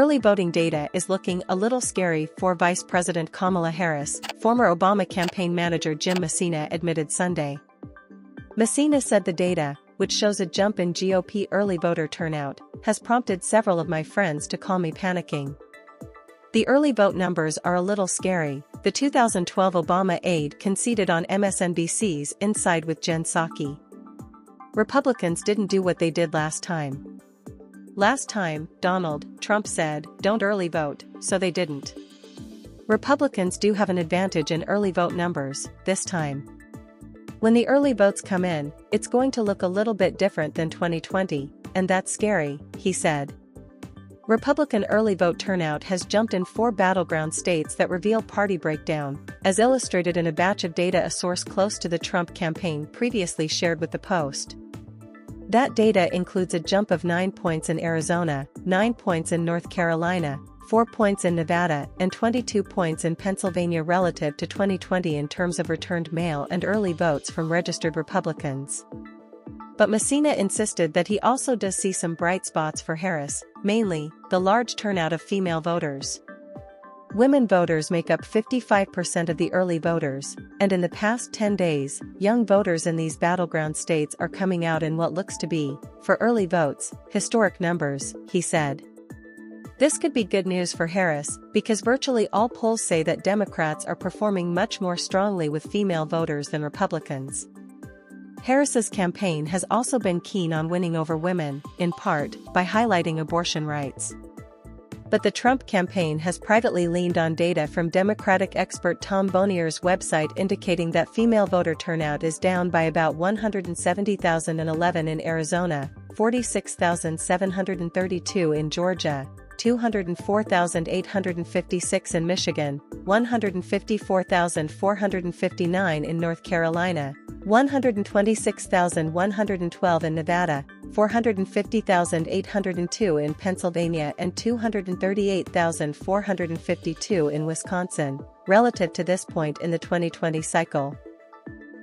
Early voting data is looking a little scary for Vice President Kamala Harris, former Obama campaign manager Jim Messina admitted Sunday. Messina said the data, which shows a jump in GOP early voter turnout, has prompted several of my friends to call me panicking. The early vote numbers are a little scary, the 2012 Obama aide conceded on MSNBC's Inside with Jen Psaki. Republicans didn't do what they did last time. Last time, Donald Trump said, "Don't early vote," so they didn't. Republicans do have an advantage in early vote numbers, this time. When the early votes come in, it's going to look a little bit different than 2020, and that's scary, he said. Republican early vote turnout has jumped in 4 battleground states that reveal party breakdown, as illustrated in a batch of data a source close to the Trump campaign previously shared with the Post. That data includes a jump of 9 points in Arizona, 9 points in North Carolina, 4 points in Nevada, and 22 points in Pennsylvania relative to 2020 in terms of returned mail and early votes from registered Republicans. But Messina insisted that he also does see some bright spots for Harris, mainly, the large turnout of female voters. Women voters make up 55% of the early voters, and in the past 10 days, young voters in these battleground states are coming out in what looks to be, for early votes, historic numbers, he said. This could be good news for Harris, because virtually all polls say that Democrats are performing much more strongly with female voters than Republicans. Harris's campaign has also been keen on winning over women, in part, by highlighting abortion rights. But the Trump campaign has privately leaned on data from Democratic expert Tom Bonier's website indicating that female voter turnout is down by about 170,011 in Arizona, 46,732 in Georgia, 204,856 in Michigan, 154,459 in North Carolina, 126,112 in Nevada, 450,802 in Pennsylvania and 238,452 in Wisconsin, relative to this point in the 2020 cycle.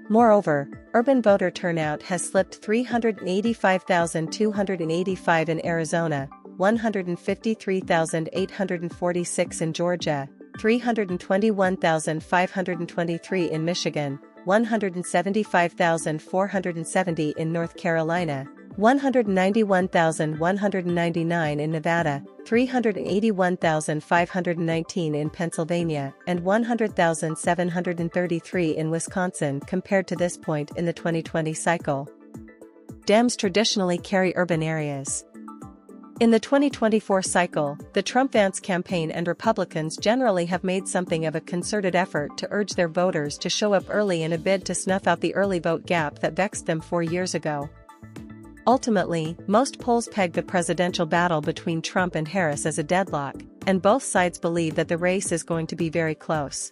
Moreover, urban voter turnout has slipped 385,285 in Arizona, 153,846 in Georgia, 321,523 in Michigan, 175,470 in North Carolina, 191,199 in Nevada, 381,519 in Pennsylvania, and 100,733 in Wisconsin compared to this point in the 2020 cycle. Dems traditionally carry urban areas. In the 2024 cycle, the Trump-Vance campaign and Republicans generally have made something of a concerted effort to urge their voters to show up early in a bid to snuff out the early vote gap that vexed them 4 years ago. Ultimately, most polls peg the presidential battle between Trump and Harris as a deadlock, and both sides believe that the race is going to be very close.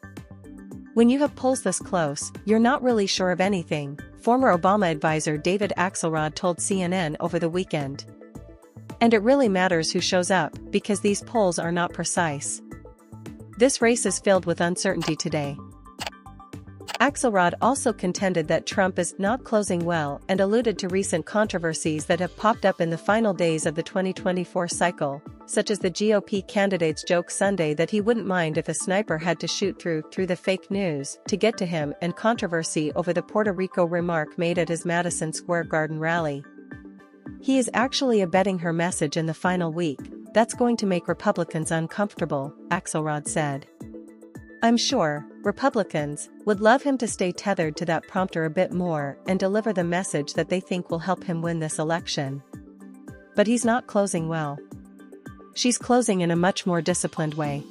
When you have polls this close, you're not really sure of anything, former Obama advisor David Axelrod told CNN over the weekend. And it really matters who shows up, because these polls are not precise. This race is filled with uncertainty today. Axelrod also contended that Trump is not closing well and alluded to recent controversies that have popped up in the final days of the 2024 cycle, such as the GOP candidate's joke Sunday that he wouldn't mind if a sniper had to shoot through the fake news to get to him, and controversy over the Puerto Rico remark made at his Madison Square Garden rally. He is actually abetting her message in the final week. That's going to make Republicans uncomfortable, Axelrod said. I'm sure Republicans would love him to stay tethered to that prompter a bit more and deliver the message that they think will help him win this election. But he's not closing well. She's closing in a much more disciplined way.